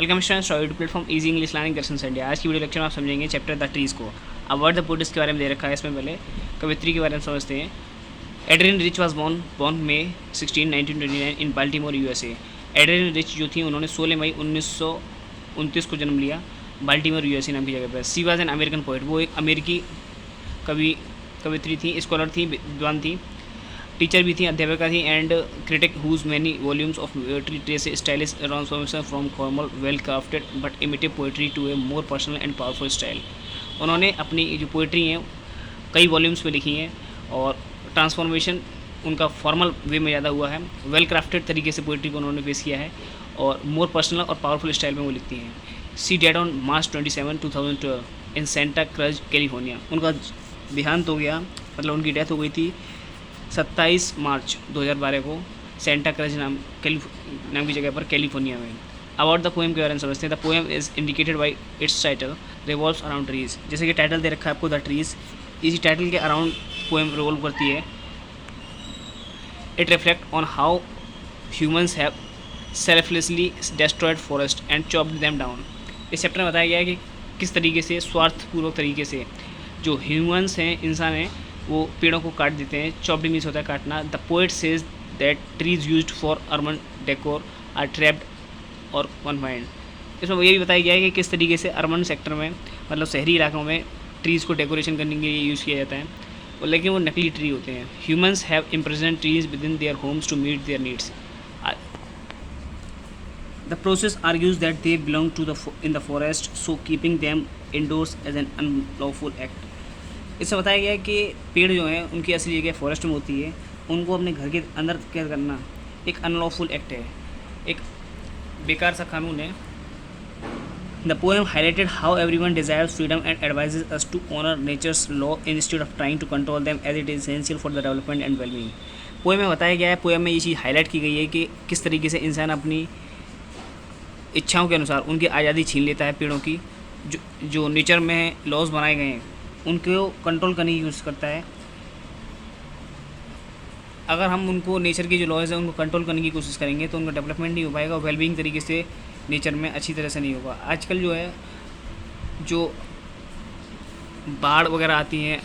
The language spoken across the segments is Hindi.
Welcome students to YouTube platform easy English learning Darshan India. आज की वीडियो लेक्चर में आप समझेंगे चैप्टर द ट्रीज़ को। अब वर्ड द पोएट्स के बारे में दे रखा है, इसमें पहले कवित्री के बारे में समझते हैं। Adrienne Rich was born May 16, 1929 in Baltimore USA. Adrienne Rich जो थी उन्होंने 16 मई 1929 को जन्म लिया बाल्टीमोर यूएसए नाम की जगह पर। She was an American poet, वो एक अमेरिकी कवित्री थी, स्कॉलर थी, विद्वान थी, टीचर भी थी, अध्यापिका थी and critic whose many volumes of poetry traces stylistic transformation from formal well crafted but imitative poetry to a more personal and powerful style. उन्होंने अपनी जो पोएट्री हैं कई वॉल्यूम्स में लिखी हैं और ट्रांसफॉर्मेशन उनका फॉर्मल वे में ज़्यादा हुआ है, वेल क्राफ्टेड तरीके से पोएट्री को उन्होंने पेश किया है और मोर पर्सनल और पावरफुल स्टाइल में वो लिखती हैं। She died on March 27, 2012 in Santa Cruz California. उनका देहांत हो गया, मतलब उनकी डेथ हो गई थी 27 मार्च 2012 को सेंटा क्रज नाम की जगह पर कैलिफोर्निया में। अबाउट द पोएम के बारे में समझते हैं। The poem is indicated by its title revolves around trees. जैसे कि टाइटल दे रखा है आपको द ट्रीज, इसी टाइटल के अराउंड पोएम रिवॉल्व करती है। It reflect on how humans have selflessly destroyed forest and chopped them down. इस चैप्टर में बताया गया है कि किस तरीके से स्वार्थपूर्वक तरीके से जो ह्यूमन्स हैं, इंसान हैं, वो पेड़ों को काट देते हैं। चॉप्ड मीन्स होता है काटना। The poet says that trees used for urban decor are trapped और कन्फाइंड। इसमें ये भी बताया गया है कि किस तरीके से अर्बन सेक्टर में, मतलब शहरी इलाकों में ट्रीज़ को डेकोरेशन करने के लिए यूज़ किया जाता है, और लेकिन वो नकली ट्री होते हैं। Humans have imprisoned trees within their homes to meet their needs. The process argues that they belong to in the forest, so keeping them indoors as an unlawful act. इससे बताया गया है कि पेड़ जो हैं उनकी असली जगह फॉरेस्ट में होती है, उनको अपने घर के अंदर कैद करना एक अनलॉफुल एक्ट है, एक बेकार सा कानून है। The poem highlighted how everyone desires freedom and advises us to honour nature's law instead of trying to control them as it is essential for the development and wellbeing. Poem में बताया गया है, पोएम में ये चीज़ हाईलाइट की गई है कि किस तरीके से इंसान अपनी इच्छाओं के अनुसार उनकी आज़ादी छीन लेता है। पेड़ों की जो नेचर में लॉज बनाए गए हैं उनको कंट्रोल करने की यूज़ करता है। अगर हम उनको नेचर की जो लॉज है उनको कंट्रोल करने की कोशिश करेंगे तो उनका डेवलपमेंट नहीं हो पाएगा और वेलबींग तरीके से नेचर में अच्छी तरह से नहीं होगा। आजकल जो है जो बाढ़ वगैरह आती हैं,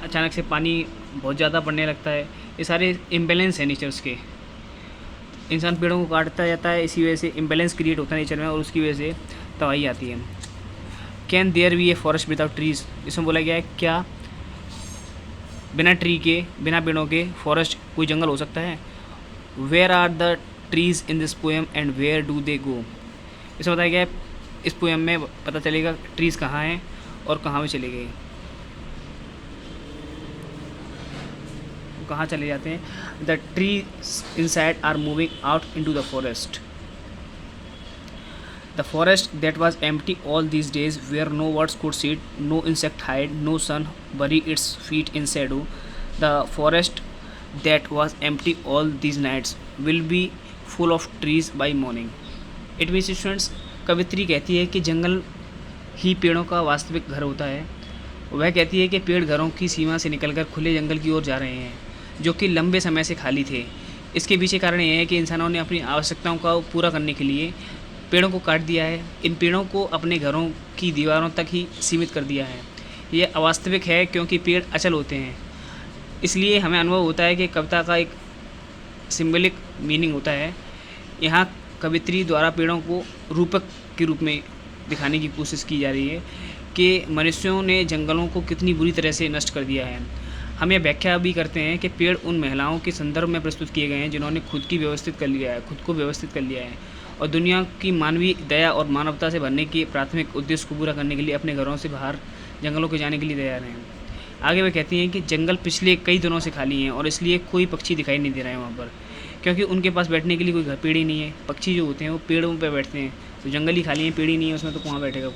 अचानक से पानी बहुत ज़्यादा पड़ने लगता है, ये सारे इम्बैलेंस है नेचर्स के। इंसान पेड़ों को काटता जाता है, इसी वजह से इम्बैलेंस क्रिएट होता है नेचर में और उसकी वजह से तबाही आती है। Can there be a forest without trees. इसमें बोला गया है क्या बिना ट्री के, बिना पेड़ों के फॉरेस्ट, कोई जंगल हो सकता है। Where are the trees in this poem and where do they go. इसमें बताया गया है इस पोएम में पता चलेगा ट्रीज़ कहाँ हैं और कहाँ में चले गए, कहाँ चले जाते हैं। The trees inside are moving out into the forest. The forest that was empty all these days, where no birds could sit, no insect hide, no sun bury its feet in shadow. The forest that was empty all these nights will be full of trees by morning. It means students, कवित्री कहती है कि जंगल ही पेड़ों का वास्तविक घर होता है। वह कहती है कि पेड़ घरों की सीमा से निकलकर खुले जंगल की ओर जा रहे हैं जो कि लंबे समय से खाली थे। इसके पीछे कारण यह है कि इंसानों ने अपनी आवश्यकताओं का पूरा करने के लिए पेड़ों को काट दिया है, इन पेड़ों को अपने घरों की दीवारों तक ही सीमित कर दिया है। ये अवास्तविक है क्योंकि पेड़ अचल होते हैं, इसलिए हमें अनुभव होता है कि कविता का एक सिंबलिक मीनिंग होता है। यहाँ कवित्री द्वारा पेड़ों को रूपक के रूप में दिखाने की कोशिश की जा रही है कि मनुष्यों ने जंगलों को कितनी बुरी तरह से नष्ट कर दिया है। हम यह व्याख्या भी करते हैं कि पेड़ उन महिलाओं के संदर्भ में प्रस्तुत किए गए हैं जिन्होंने खुद को व्यवस्थित कर लिया है और दुनिया की मानवीय दया और मानवता से भरने के प्राथमिक उद्देश्य को पूरा करने के लिए अपने घरों से बाहर जंगलों के जाने के लिए तैयार हैं। आगे वे कहती हैं कि जंगल पिछले कई दिनों से खाली हैं और इसलिए कोई पक्षी दिखाई नहीं दे रहा है वहाँ पर, क्योंकि उनके पास बैठने के लिए कोई घर पेड़ ही नहीं है। पक्षी जो होते हैं वो पेड़ों पर बैठते हैं, तो जंगल ही खाली है, पेड़ ही नहीं है उसमें, तो कहाँ बैठेगा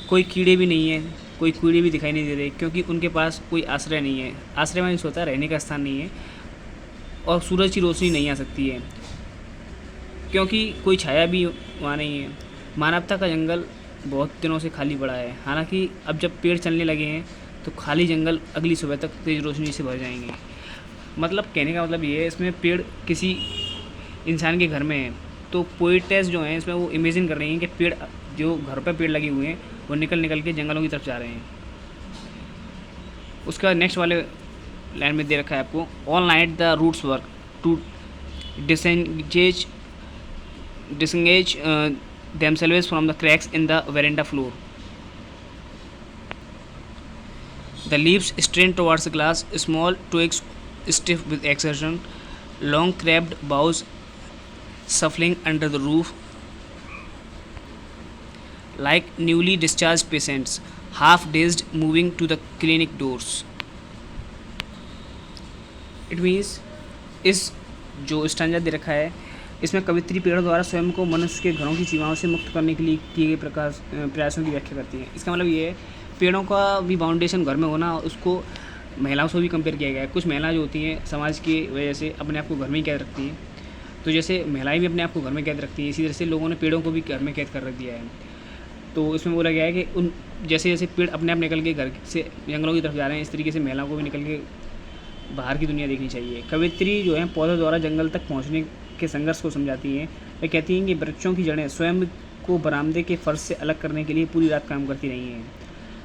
कोई कीड़े भी नहीं है, कोई कीड़े भी दिखाई नहीं दे रहे क्योंकि उनके पास कोई आश्रय नहीं है। आश्रय में होता है रहने का स्थान नहीं है और सूरज की रोशनी नहीं आ सकती है क्योंकि कोई छाया भी वहाँ नहीं है। मानवता का जंगल बहुत दिनों से खाली पड़ा है, हालांकि अब जब पेड़ चलने लगे हैं तो खाली जंगल अगली सुबह तक तेज़ रोशनी से भर जाएंगे। मतलब कहने का मतलब ये है, इसमें पेड़ किसी इंसान के घर में है तो पोइटेस जो हैं इसमें वो इमेजिन कर रही हैं कि पेड़, जो घर पे पेड़ लगे हुए हैं वो निकल के जंगलों की तरफ जा रहे हैं। उसका नेक्स्ट वाले लाइन में दे रखा है आपको, all night the roots work to disengage themselves from the cracks in the veranda floor. The leaves strain towards the glass, small twigs stiff with exertion, long crabbed boughs shuffling under the roof like newly discharged patients, half dazed, moving to the clinic doors. It means इस जो स्टैंजा दे रखा है इसमें कवित्री पेड़ों द्वारा स्वयं को मनुष्य के घरों की सीमाओं से मुक्त करने के लिए किए गए प्रयासों की व्याख्या करती है। इसका मतलब ये है पेड़ों का भी बाउंडेशन घर में होना, उसको महिलाओं से भी कंपेयर किया गया है। कुछ महिलाएं जो होती हैं समाज की वजह से अपने आप को घर में ही कैद रखती हैं, तो जैसे महिलाएं भी अपने आप को घर में कैद रखती हैं, इसी तरह से लोगों ने पेड़ों को भी घर में कैद कर रख दिया है। तो इसमें बोला गया है कि उन जैसे जैसे पेड़ अपने आप निकल के घर से जंगलों की तरफ जा रहे हैं, इस तरीके से महिलाओं को भी निकल के बाहर की दुनिया देखनी चाहिए। कवित्री जो है पौधों द्वारा जंगल तक पहुंचने के संघर्ष को समझाती हैं। वे कहती हैं कि वृक्षों की जड़ें स्वयं को बरामदे के फर्श से अलग करने के लिए पूरी रात काम करती रही हैं।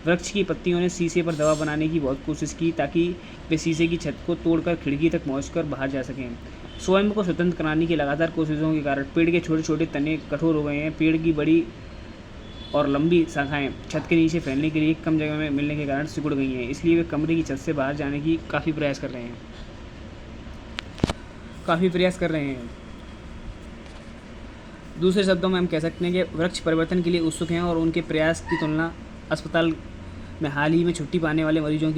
वृक्ष की पत्तियों ने शीशे पर दवा बनाने की बहुत कोशिश की ताकि वे शीशे की छत को तोड़कर खिड़की तक पहुंचकर बाहर जा सकें। स्वयं को स्वतंत्र कराने की लगातार कोशिशों के कारण पेड़ के छोटे छोटे तने कठोर हो गए हैं। पेड़ की बड़ी और लंबी शाखाएं छत के नीचे फैलने के लिए कम जगह में मिलने के कारण सिकुड़ गई हैं, इसलिए वे कमरे की छत से बाहर जाने की काफ़ी प्रयास कर रहे हैं। दूसरे शब्दों में हम कह सकते हैं कि वृक्ष परिवर्तन के लिए उत्सुक हैं और उनके प्रयास की तुलना अस्पताल में हाल ही में छुट्टी पाने वाले मरीजों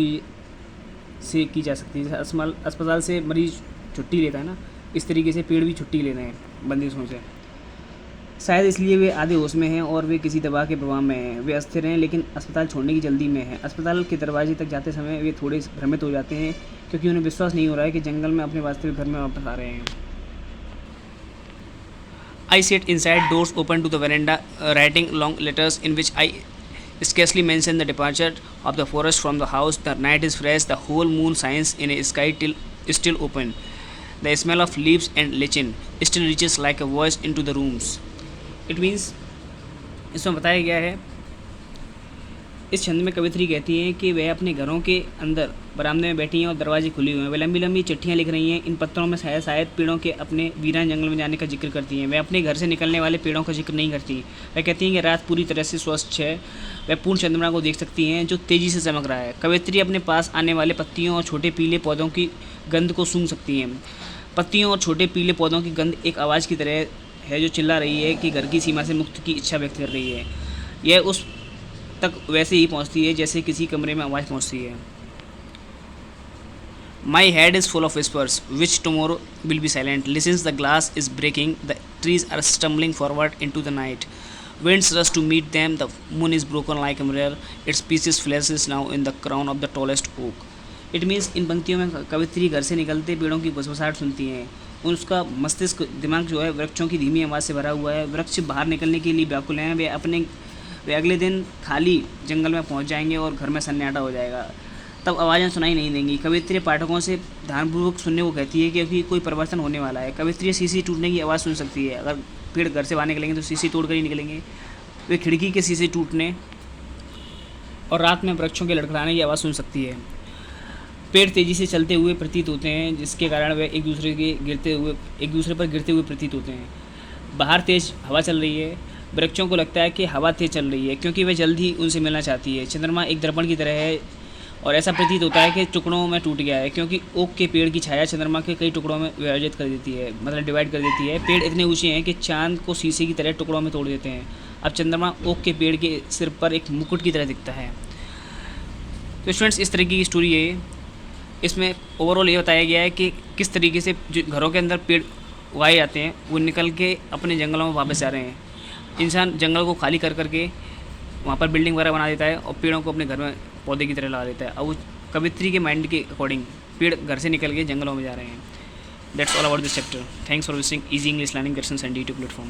से की जा सकती है। जैसे अस्पताल से मरीज छुट्टी लेता है ना, इस तरीके से पेड़ भी छुट्टी ले रहे हैं बंदिशों से। शायद इसलिए वे आधे होश में हैं और वे किसी दवा के प्रभाव में हैं। वे अस्थिर हैं लेकिन अस्पताल छोड़ने की जल्दी में हैं। अस्पताल के दरवाजे तक जाते समय वे थोड़े भ्रमित हो जाते हैं क्योंकि उन्हें विश्वास नहीं हो रहा है कि जंगल में अपने वास्तविक घर में वापस आ रहे हैं। I sit inside, doors open to the veranda, writing long letters in which I scarcely mention the departure of the forest from the house. The night is fresh, the whole moon shines in a sky still open. The smell of leaves and lichen still reaches like a voice into the rooms. It means इसमें बताया गया है, इस छंद में कवित्री कहती हैं कि वह अपने घरों के अंदर बरामदे में बैठी हैं और दरवाजे खुले हुए हैं। वे लंबी लंबी चिट्ठियाँ लिख रही हैं। इन पत्रों में शायद पेड़ों के अपने वीरान जंगल में जाने का जिक्र करती हैं। वे अपने घर से निकलने वाले पेड़ों का जिक्र नहीं करती। वह कहती हैं कि रात पूरी तरह से स्वच्छ है, वह पूर्ण चंद्रमा को देख सकती हैं जो तेज़ी से चमक रहा है। कवित्री अपने पास आने वाले पत्तियों और छोटे पीले पौधों की गंध को सूंघ सकती हैं। पत्तियों और छोटे पीले पौधों की गंध एक आवाज़ की तरह है जो चिल्ला रही है कि घर की सीमा से मुक्त की इच्छा व्यक्त कर रही है। यह उस तक वैसे ही पहुंचती है जैसे किसी कमरे में आवाज़ पहुंचती है। My head is full of whispers, which tomorrow will be silent. Listens, the glass is breaking, the trees are stumbling forward into the night. Winds rush to meet them, the moon is broken like a mirror, its pieces flashes now in the crown of the tallest oak. It means इन पंक्तियों में कवित्री घर से निकलते पेड़ों की गुसगुसाहट सुनती हैं। उसका मस्तिष्क दिमाग जो है वृक्षों की धीमी आवाज़ से भरा हुआ है। वृक्ष बाहर निकलने के लिए व्याकुल हैं। वे अगले दिन खाली जंगल में पहुंच जाएंगे और घर में सन्नाटा हो जाएगा, तब आवाज़ें सुनाई नहीं देंगी। कवित्री पाठकों से ध्यानपूर्वक सुनने को कहती है क्योंकि कोई परिवर्तन होने वाला है। कवित्री शीशी टूटने की आवाज़ सुन सकती है। अगर पेड़ घर से बाहर निकलेंगे तो शीशी तोड़ कर ही निकलेंगे। वे खिड़की के शीशे टूटने और रात में वृक्षों के लड़खड़ाने की आवाज़ सुन सकती है। पेड़ तेज़ी से चलते हुए प्रतीत होते हैं जिसके कारण वे एक दूसरे पर गिरते हुए प्रतीत होते हैं। बाहर तेज़ हवा चल रही है। वृक्षों को लगता है कि हवा तेज चल रही है क्योंकि वे जल्द ही उनसे मिलना चाहती है। चंद्रमा एक दर्पण की तरह है और ऐसा प्रतीत होता है कि टुकड़ों में टूट गया है क्योंकि ओक के पेड़ की छाया चंद्रमा के कई टुकड़ों में विभाजित कर देती है, मतलब डिवाइड कर देती है। पेड़ इतने ऊंचे हैं कि चांद को शीशे की तरह टुकड़ों में तोड़ देते हैं। अब चंद्रमा ओक के पेड़ के सिर पर एक मुकुट की तरह दिखता है। तो स्टूडेंट्स, इस तरीके की स्टोरी है। इसमें ओवरऑल ये बताया गया है कि किस तरीके से जो घरों के अंदर पेड़ उगाए जाते हैं वो निकल के अपने जंगलों में वापस जा रहे हैं। इंसान जंगल को खाली कर करके वहाँ पर बिल्डिंग वगैरह बना देता है और पेड़ों को अपने घर में पौधे की तरह लगा देता है। अब वो कवित्री के माइंड के अकॉर्डिंग पेड़ घर से निकल के जंगलों में जा रहे हैं। That's all about this chapter. Thanks for visiting easy English learning questions and YouTube platform.